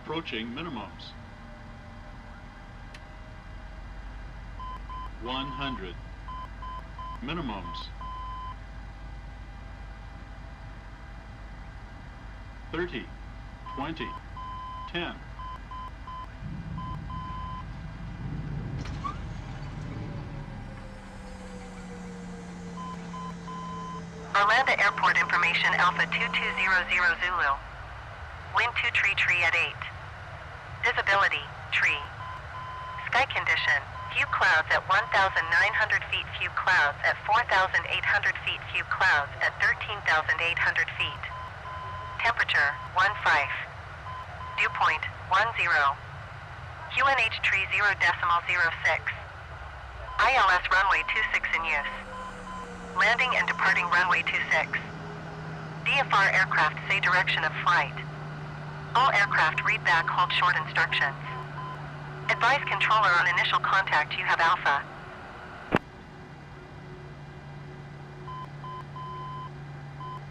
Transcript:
approaching minimums. 100. Minimums. 30, 20, 10. Orlando Airport information Alpha 2200 Zulu. Wind 2 tree at 8. Visibility, tree. Sky condition, few clouds at 1,900 feet, few clouds at 4,800 feet, few clouds at 13,800 feet. Temperature, 15. Dew point, 10. QNH tree 0.06. ILS runway 26 in use. Landing and departing runway 26. DFR aircraft say direction of flight. All aircraft read back hold short instructions. Advise controller on initial contact you have Alpha.